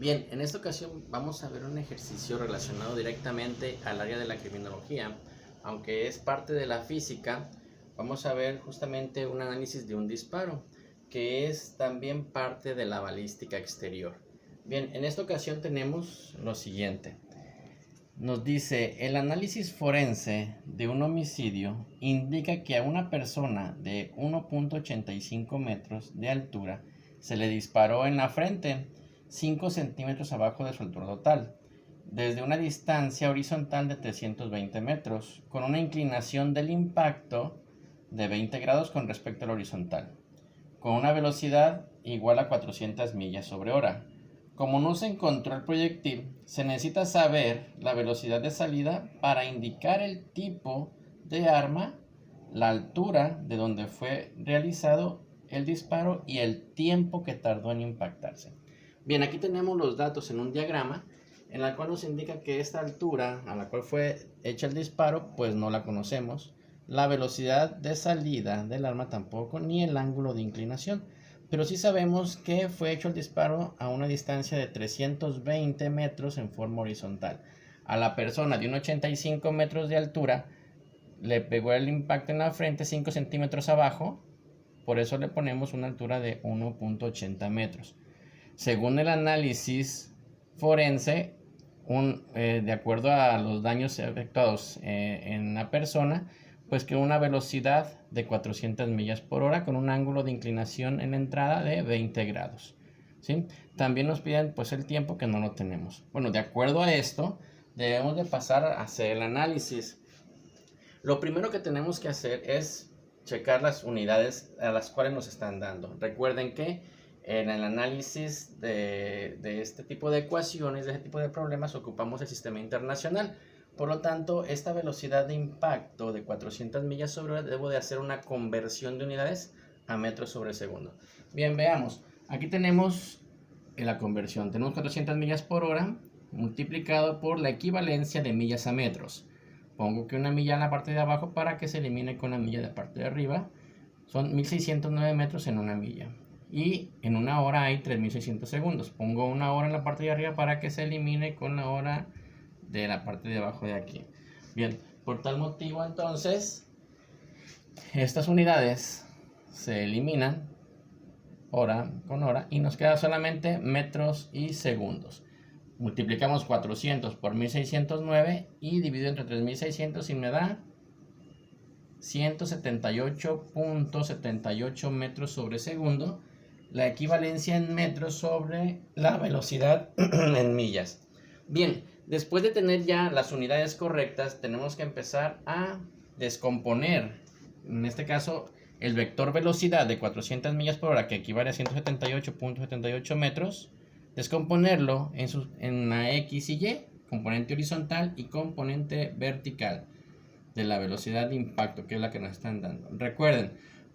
Bien, en esta ocasión vamos a ver un ejercicio relacionado directamente al área de la criminología. Aunque es parte de la física, vamos a ver justamente un análisis de un disparo, que es también parte de la balística exterior. Bien, en esta ocasión tenemos lo siguiente. Nos dice, el análisis forense de un homicidio indica que a una persona de 1.85 metros de altura se le disparó en la frente, 5 centímetros abajo de su altura total, desde una distancia horizontal de 320 metros, con una inclinación del impacto de 20 grados con respecto al horizontal, con una velocidad igual a 400 millas sobre hora. Como no se encontró el proyectil, se necesita saber la velocidad de salida para indicar el tipo de arma, la altura de donde fue realizado el disparo y el tiempo que tardó en impactarse. Bien, aquí tenemos los datos en un diagrama en el cual nos indica que esta altura a la cual fue hecha el disparo, pues no la conocemos. La velocidad de salida del arma tampoco, ni el ángulo de inclinación. Pero sí sabemos que fue hecho el disparo a una distancia de 320 metros en forma horizontal. A la persona de 1,85 metros de altura le pegó el impacto en la frente 5 centímetros abajo, por eso le ponemos una altura de 1,80 metros. Según el análisis forense, de acuerdo a los daños efectuados en la persona, pues que una velocidad de 400 millas por hora con un ángulo de inclinación en la entrada de 20 grados. ¿Sí? También nos piden pues el tiempo, que no lo tenemos. Bueno, de acuerdo a esto, debemos de pasar a hacer el análisis. Lo primero que tenemos que hacer es checar las unidades a las cuales nos están dando. Recuerden que en el análisis de este tipo de ecuaciones, de este tipo de problemas, ocupamos el sistema internacional. Por lo tanto, esta velocidad de impacto de 400 millas sobre hora, debo de hacer una conversión de unidades a metros sobre segundo. Bien, veamos. Aquí tenemos la conversión. Tenemos 400 millas por hora multiplicado por la equivalencia de millas a metros. Pongo que una milla en la parte de abajo para que se elimine con la milla de la parte de arriba. Son 1609 metros en una milla. Y en una hora hay 3600 segundos. Pongo una hora en la parte de arriba para que se elimine con la hora de la parte de abajo de aquí. Bien, por tal motivo entonces estas unidades se eliminan hora con hora y nos queda solamente metros y segundos. Multiplicamos 400 por 1609 y dividido entre 3600 y me da 178.78 metros sobre segundo, la equivalencia en metros sobre la velocidad en millas. Bien, después de tener ya las unidades correctas, tenemos que empezar a descomponer, en este caso, el vector velocidad de 400 millas por hora, que equivale a 178.78 metros, descomponerlo en la X y Y, componente horizontal y componente vertical de la velocidad de impacto, que es la que nos están dando. Recuerden,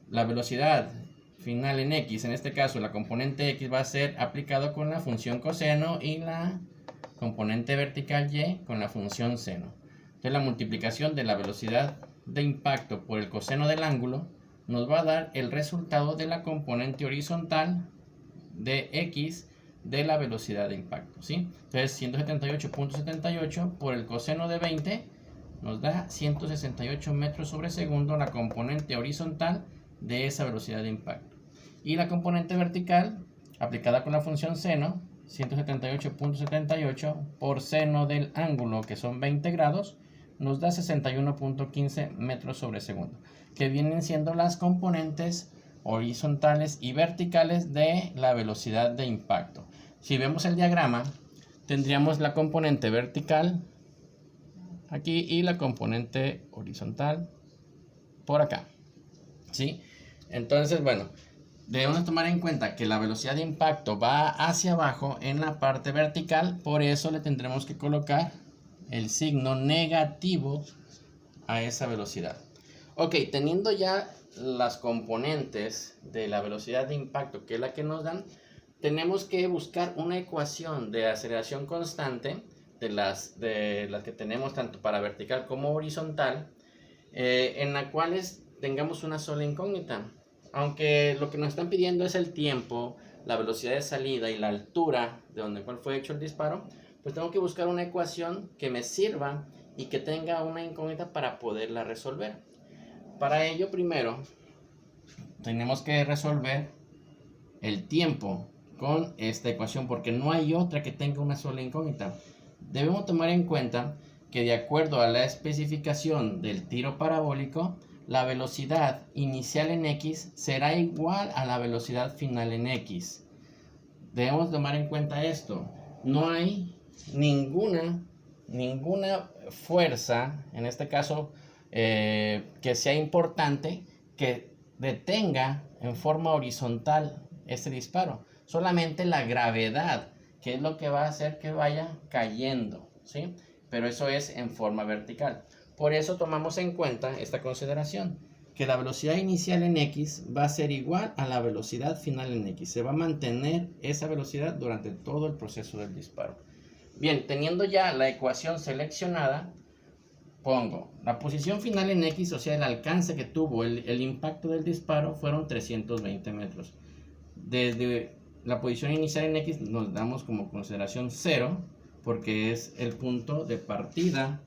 la velocidad final en X, en este caso la componente X va a ser aplicado con la función coseno y la componente vertical Y con la función seno. Entonces la multiplicación de la velocidad de impacto por el coseno del ángulo nos va a dar el resultado de la componente horizontal de X de la velocidad de impacto, ¿sí? Entonces 178.78 por el coseno de 20 nos da 168 metros sobre segundo, la componente horizontal de esa velocidad de impacto. Y la componente vertical, aplicada con la función seno, 178.78 por seno del ángulo, que son 20 grados, nos da 61.15 metros sobre segundo, que vienen siendo las componentes horizontales y verticales de la velocidad de impacto. Si vemos el diagrama, tendríamos la componente vertical aquí y la componente horizontal por acá, ¿sí? Entonces, bueno, debemos tomar en cuenta que la velocidad de impacto va hacia abajo en la parte vertical, por eso le tendremos que colocar el signo negativo a esa velocidad. Ok, teniendo ya las componentes de la velocidad de impacto, que es la que nos dan, tenemos que buscar una ecuación de aceleración constante de las que tenemos tanto para vertical como horizontal, en la cual tengamos una sola incógnita. Aunque lo que nos están pidiendo es el tiempo, la velocidad de salida y la altura de donde cual fue hecho el disparo, pues tengo que buscar una ecuación que me sirva y que tenga una incógnita para poderla resolver. Para ello, primero, tenemos que resolver el tiempo con esta ecuación, porque no hay otra que tenga una sola incógnita. Debemos tomar en cuenta que de acuerdo a la especificación del tiro parabólico, la velocidad inicial en X será igual a la velocidad final en X. Debemos tomar en cuenta esto. No hay ninguna fuerza, en este caso, que sea importante que detenga en forma horizontal este disparo. Solamente la gravedad, que es lo que va a hacer que vaya cayendo, ¿sí? Pero eso es en forma vertical. Por eso tomamos en cuenta esta consideración, que la velocidad inicial en X va a ser igual a la velocidad final en X. Se va a mantener esa velocidad durante todo el proceso del disparo. Bien, teniendo ya la ecuación seleccionada, pongo la posición final en X, o sea, el alcance que tuvo el impacto del disparo fueron 320 metros. Desde la posición inicial en X nos damos como consideración 0, porque es el punto de partida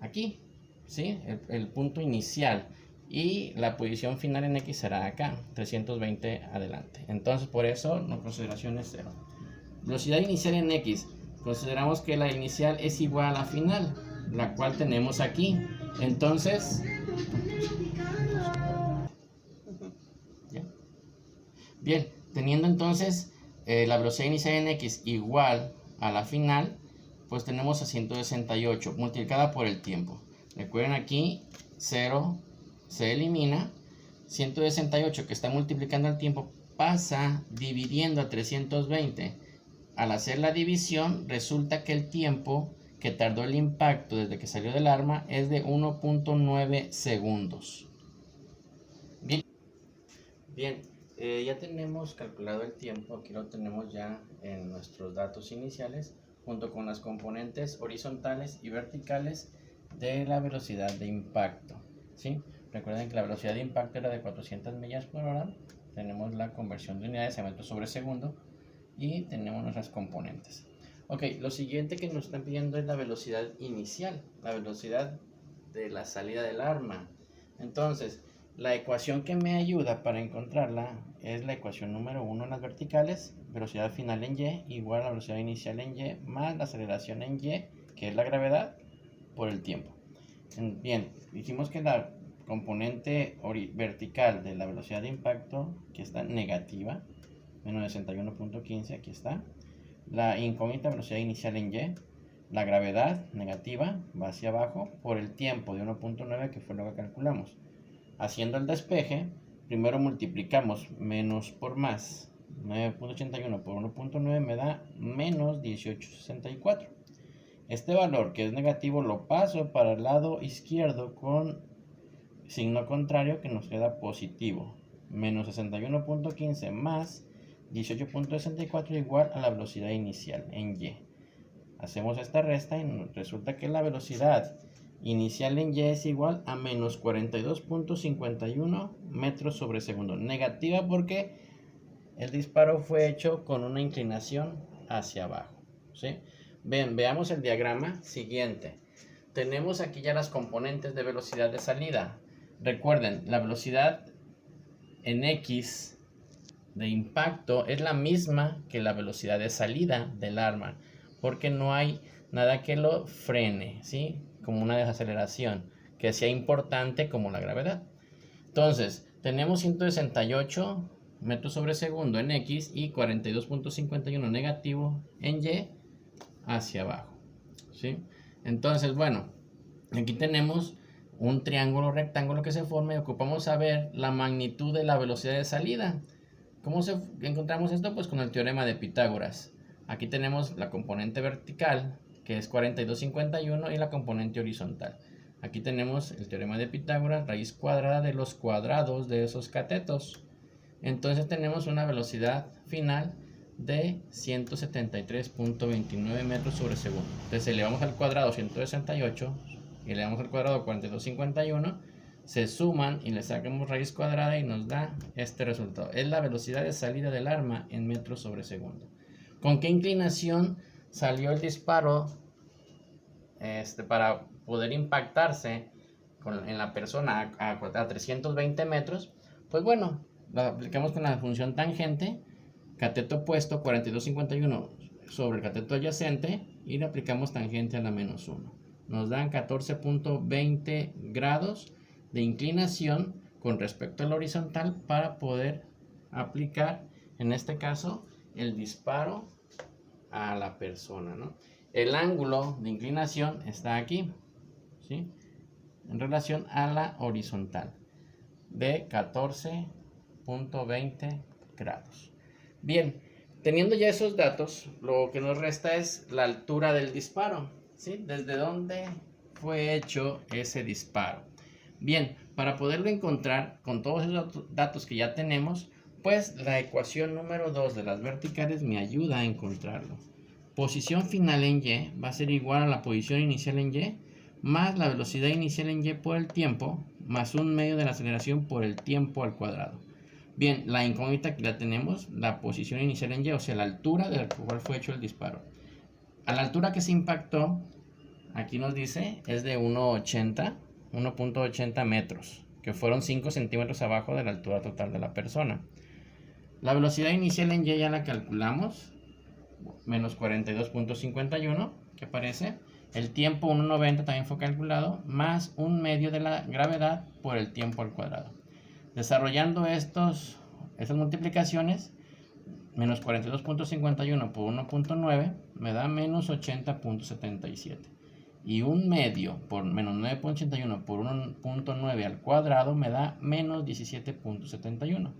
aquí, ¿sí? El punto inicial. Y la posición final en X será acá, 320 adelante. Entonces, por eso, la consideración es 0. Velocidad inicial en X. Consideramos que la inicial es igual a la final, la cual tenemos aquí. Entonces, bien, teniendo entonces la velocidad inicial en X igual a la final, pues tenemos a 168 multiplicada por el tiempo. Recuerden, aquí 0 se elimina, 168 que está multiplicando el tiempo pasa dividiendo a 320. Al hacer la división, resulta que el tiempo que tardó el impacto desde que salió del arma es de 1.9 segundos. Bien, ya tenemos calculado el tiempo, aquí lo tenemos ya en nuestros datos iniciales, junto con las componentes horizontales y verticales de la velocidad de impacto, ¿sí? Recuerden que la velocidad de impacto era de 400 millas por hora, tenemos la conversión de unidades a metros sobre segundo y tenemos nuestras componentes. Ok, lo siguiente que nos están pidiendo es la velocidad inicial, la velocidad de la salida del arma. Entonces, la ecuación que me ayuda para encontrarla es la ecuación número 1 en las verticales, velocidad final en Y igual a la velocidad inicial en Y más la aceleración en Y, que es la gravedad, por el tiempo. Bien, dijimos que la componente vertical de la velocidad de impacto, que está negativa, menos 61.15, aquí está. La incógnita velocidad inicial en Y, la gravedad negativa, va hacia abajo, por el tiempo de 1.9, que fue lo que calculamos. Haciendo el despeje, primero multiplicamos menos por más, 9.81 por 1.9 me da menos 18.64. Este valor, que es negativo, lo paso para el lado izquierdo con signo contrario, que nos queda positivo. Menos 61.15 más 18.64 igual a la velocidad inicial en Y. Hacemos esta resta y resulta que la velocidad inicial en Y es igual a menos 42.51 metros sobre segundo. Negativa porque el disparo fue hecho con una inclinación hacia abajo, ¿sí? Veamos el diagrama siguiente. Tenemos aquí ya las componentes de velocidad de salida. Recuerden, la velocidad en X de impacto es la misma que la velocidad de salida del arma, porque no hay nada que lo frene, ¿sí? Como una desaceleración que sea importante como la gravedad. Entonces, tenemos 168 metros sobre segundo en X y 42.51 negativo en Y hacia abajo, ¿sí? Entonces, bueno, aquí tenemos un triángulo rectángulo que se forma y ocupamos saber la magnitud de la velocidad de salida. ¿Cómo encontramos esto? Pues con el teorema de Pitágoras. Aquí tenemos la componente vertical, que es 42.51, y la componente horizontal. Aquí tenemos el teorema de Pitágoras, raíz cuadrada de los cuadrados de esos catetos. Entonces tenemos una velocidad final de 173.29 metros sobre segundo. Entonces elevamos al cuadrado 168 y elevamos al cuadrado 42.51, se suman y le sacamos raíz cuadrada y nos da este resultado. Es la velocidad de salida del arma en metros sobre segundo. ¿Con qué inclinación salió el disparo para poder impactarse en la persona a 320 metros? Pues bueno, lo aplicamos con la función tangente, cateto opuesto 42,51 sobre el cateto adyacente y le aplicamos tangente a la menos 1. Nos dan 14,20 grados de inclinación con respecto al horizontal para poder aplicar, en este caso, el disparo a la persona, ¿no? El ángulo de inclinación está aquí, ¿sí? En relación a la horizontal de 14,20 grados. Bien, teniendo ya esos datos, lo que nos resta es la altura del disparo, ¿sí? Desde dónde fue hecho ese disparo. Bien, para poderlo encontrar con todos esos datos que ya tenemos, pues la ecuación número 2 de las verticales me ayuda a encontrarlo. Posición final en Y va a ser igual a la posición inicial en Y más la velocidad inicial en Y por el tiempo más un medio de la aceleración por el tiempo al cuadrado. Bien, la incógnita que ya tenemos, la posición inicial en Y, o sea, la altura de la cual fue hecho el disparo. A la altura que se impactó, aquí nos dice, es de 1.80 metros, que fueron 5 centímetros abajo de la altura total de la persona. La velocidad inicial en Y ya la calculamos, menos 42,51, que aparece. El tiempo 1.90 también fue calculado, más un medio de la gravedad por el tiempo al cuadrado. Desarrollando estas multiplicaciones, menos 42,51 por 1.9 me da menos 80,77. Y un medio por menos 9,81 por 1.9 al cuadrado me da menos 17,71.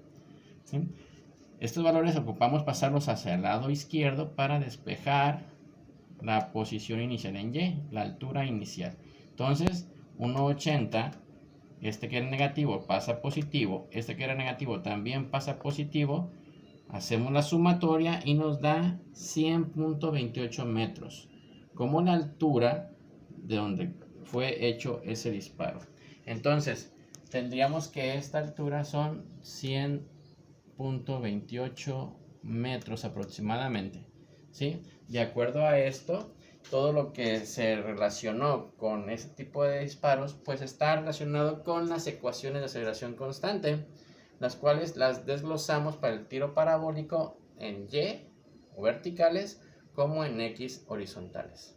¿Sí? Estos valores ocupamos pasarlos hacia el lado izquierdo para despejar la posición inicial en Y, la altura inicial. Entonces, 1.80, este que era negativo pasa a positivo, este que era negativo también pasa a positivo. Hacemos la sumatoria y nos da 100,28 metros como la altura de donde fue hecho ese disparo. Entonces, tendríamos que esta altura son 100,28 metros aproximadamente, ¿sí? De acuerdo a esto, todo lo que se relacionó con ese tipo de disparos, pues está relacionado con las ecuaciones de aceleración constante, las cuales las desglosamos para el tiro parabólico en Y o verticales como en X horizontales.